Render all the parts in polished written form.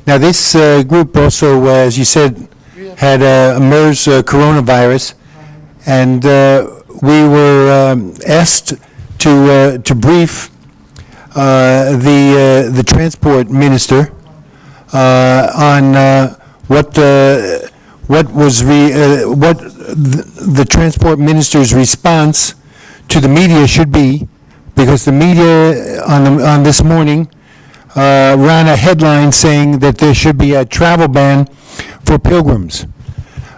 Now, this group also, as you said, had a MERS coronavirus, and we were asked to brief the transport minister on what the transport minister's response to the media should be, because the media on this morning ran a headline saying that there should be a travel ban for pilgrims.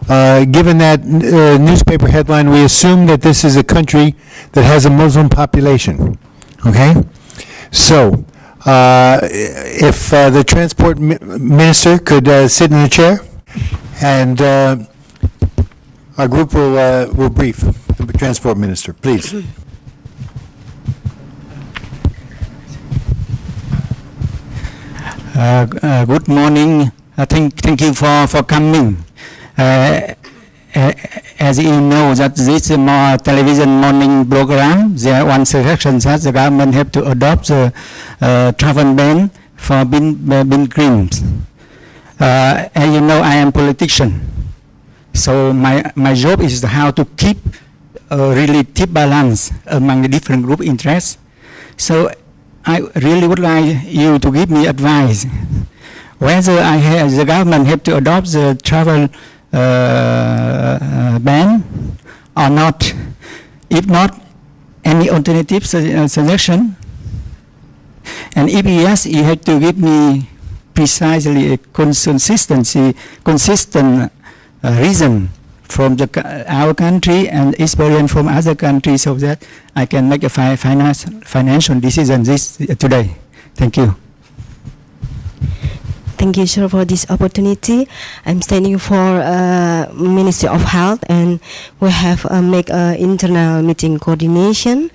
Given that newspaper headline, we assume that this is a country that has a Muslim population. Okay? So, if the transport minister could sit in the chair, and our group will brief the transport minister, please. Good morning. Thank you for coming. As you know, that this television morning program, there one suggestion that the government have to adopt the travel ban for pilgrims. As you know, I am politician, so my job is how to keep a relative balance among the different group interests. So I really would like you to give me advice whether the government have to adopt the travel ban or not. If not, any alternative suggestion? And if yes, you have to give me precisely a consistent reason from our country and experience from other countries, so that I can make a financial decision today. Thank you. Thank you, sir, for this opportunity. I'm standing for Ministry of Health, and we have make internal meeting coordination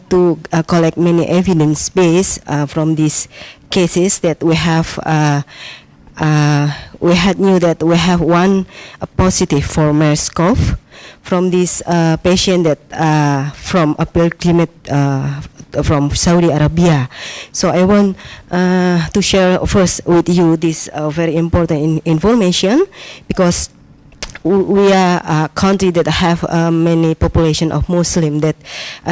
to collect many evidence base from these cases that we have. We had knew that we have one positive for MERS-CoV from this patient that from a pilgrimage from Saudi Arabia. So I want to share first with you this very important information, because we are a country that have many population of Muslim that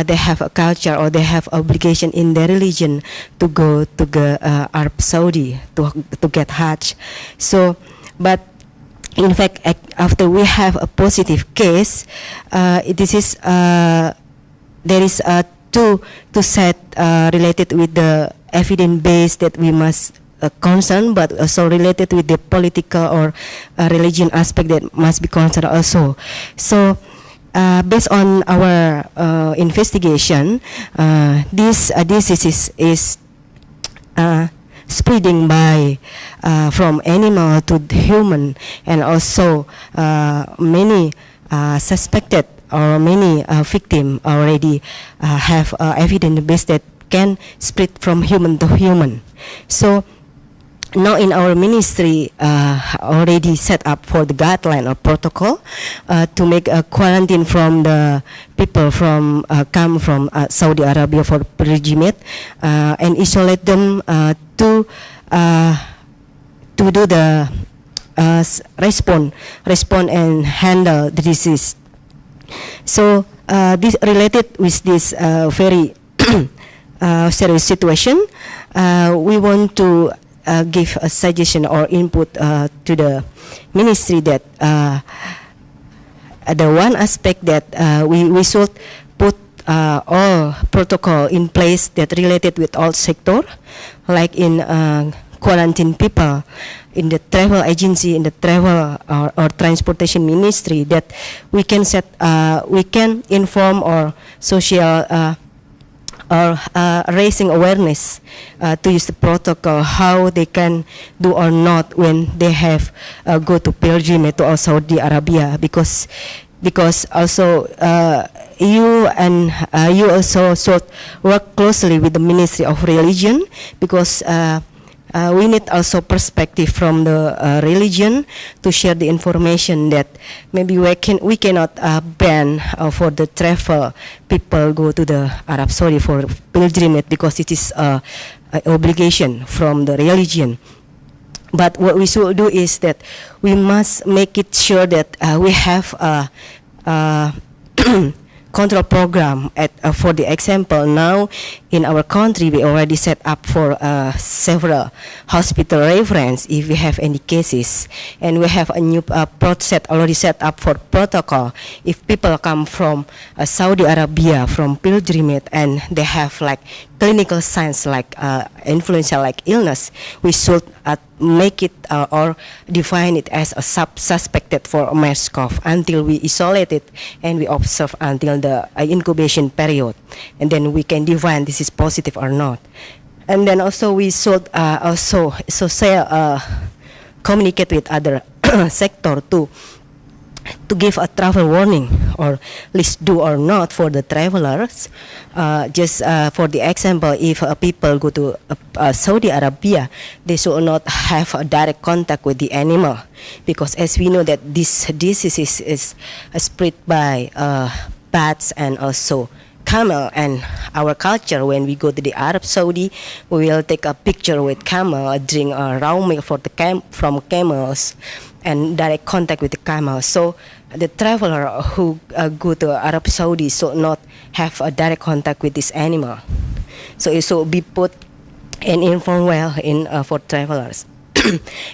they have a culture or they have obligation in their religion to go to the Arab Saudi to get Hajj. So, but in fact, after we have a positive case, this is there is two set related with the evidence base that we must concern, but also related with the political or religion aspect that must be concerned also. So based on our investigation, this disease is spreading by from animal to human, and also many suspected or many victims already have evidence base that can spread from human to human. So now in our ministry already set up for the guideline or protocol to make a quarantine from the people from come from Saudi Arabia for pilgrimage and isolate them to do the respond and handle the disease. So this related with this very serious situation, we want to give a suggestion or input to the ministry that the one aspect that we should put all protocol in place that related with all sector, like in quarantine people, in the travel agency, in the travel or transportation ministry, that we can set, we can inform or social or raising awareness to use the protocol, how they can do or not when they have go to pilgrimage to Saudi Arabia, because also you and you also should work closely with the Ministry of Religion, because we need also perspective from the religion to share the information that maybe we cannot ban for the travel people go to the Arab Saudi for pilgrimage, because it is obligation from the religion. But what we should do is that we must make it sure that we have a control program. For the example, now in our country we already set up for several hospital reference if we have any cases, and we have a new process already set up for protocol. If people come from Saudi Arabia from pilgrimage and they have like clinical signs like influenza like illness, we should make it or define it as a suspected for MERS-CoV until we isolate it and we observe until the incubation period, and then we can define this is positive or not. And then also we should also communicate with other sector to give a travel warning or list do or not for the travelers. Just for the example, if people go to Saudi Arabia, they should not have a direct contact with the animal, because as we know that this disease is spread by bats and also camel. And our culture, when we go to the Arab Saudi, we will take a picture with camel, drink raw milk from camels, and direct contact with the camel. So the traveler who go to Arab Saudi should not have a direct contact with this animal. So it should be put and informed well in for travelers.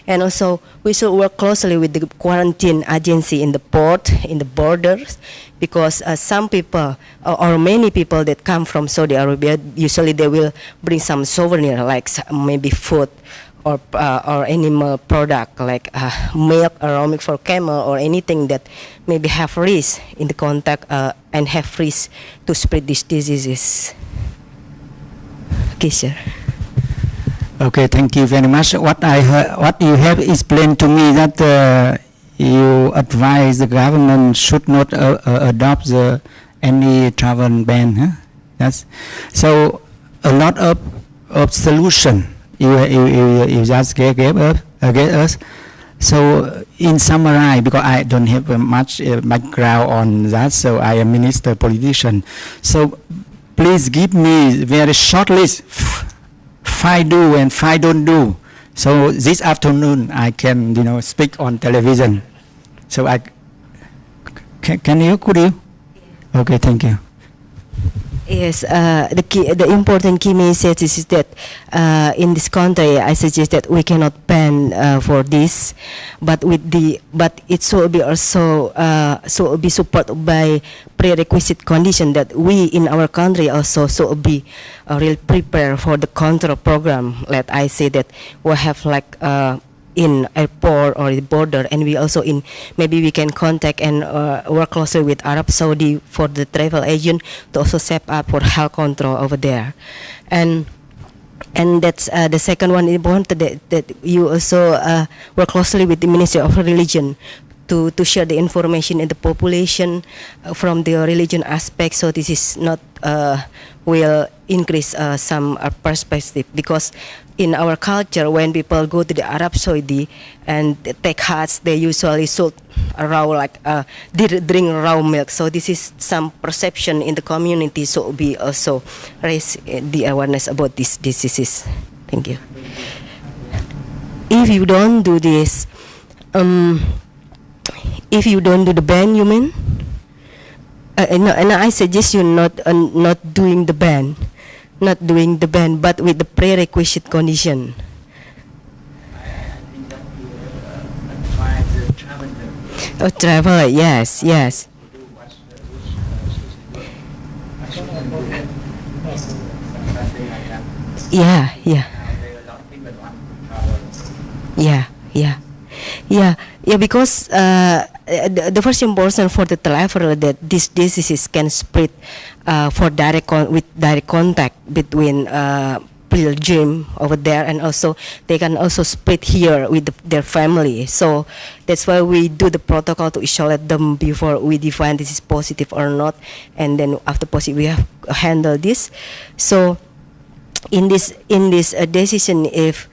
And also we should work closely with the quarantine agency in the port, in the borders, because some people or many people that come from Saudi Arabia, usually they will bring some souvenir like maybe food or animal product like milk or raw milk for camel or anything that maybe have risk in the contact and have risk to spread these diseases. Okay, sir. Okay, thank you very much. What I heard, what you have explained to me that you advise the government should not adopt any travel ban. Huh? Yes. So a lot of solution you just gave us. So in summary, because I don't have much background on that, so I am minister politician. So please give me very short list. 5 do and 5 don't do. So this afternoon I can, speak on television. So could you? Okay, thank you. Yes, the important key message is that in this country, I suggest that we cannot ban for this, but it should be also should be supported by prerequisite condition that we in our country also should be real prepared for the control program. Let I say that we have like in airport or the border, and we also maybe we can contact and work closely with Arab Saudi for the travel agent to also set up for health control over there. And that's the second one important, that you also work closely with the Ministry of Religion to share the information in the population from the religion aspect. So this is not will increase some perspective, because in our culture, when people go to the Arab Saudi and take Hajj, they usually should drink raw milk. So this is some perception in the community, so we also raise the awareness about these diseases. Thank you. If you don't do this, if you don't do the ban, you mean? No, and I suggest you not doing the ban. Not doing the ban, but with the prerequisite condition. Oh, traveler, yes. Yeah, because the first important for the traveler that these diseases can spread with direct contact between pilgrim over there, and also they can also spread here with their family. So that's why we do the protocol to isolate them before we define this is positive or not, and then after positive we have handle this. So in this decision, if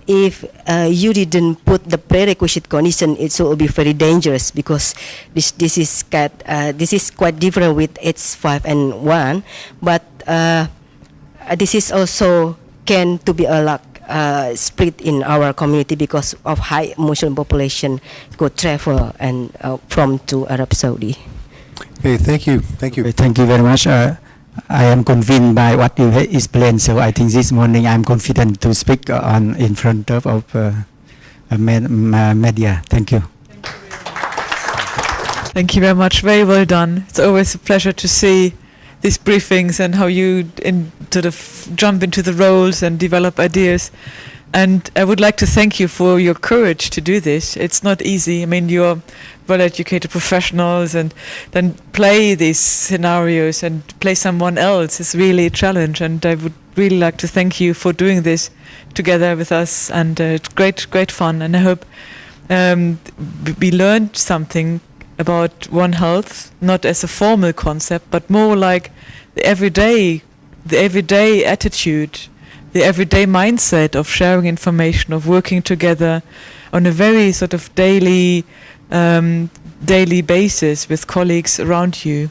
you didn't put the prerequisite condition, it will be very dangerous, because this is quite different with H5N1, but this is also can to be split in our community because of high Muslim population go travel and from to Arab Saudi. Okay, thank you. Thank you. Thank you very much. I am convinced by what you explained, so I think this morning I'm confident to speak on in front of media. Thank you. Thank you very much. Very well done. It's always a pleasure to see these briefings and how you sort of jump into the roles and develop ideas. And I would like to thank you for your courage to do this. It's not easy. I mean, you're well-educated professionals, and then play these scenarios and play someone else is really a challenge. And I would really like to thank you for doing this together with us. And it's great fun. And I hope we learned something about One Health, not as a formal concept, but more like the everyday attitude, the everyday mindset of sharing information, of working together on a very sort of daily basis with colleagues around you.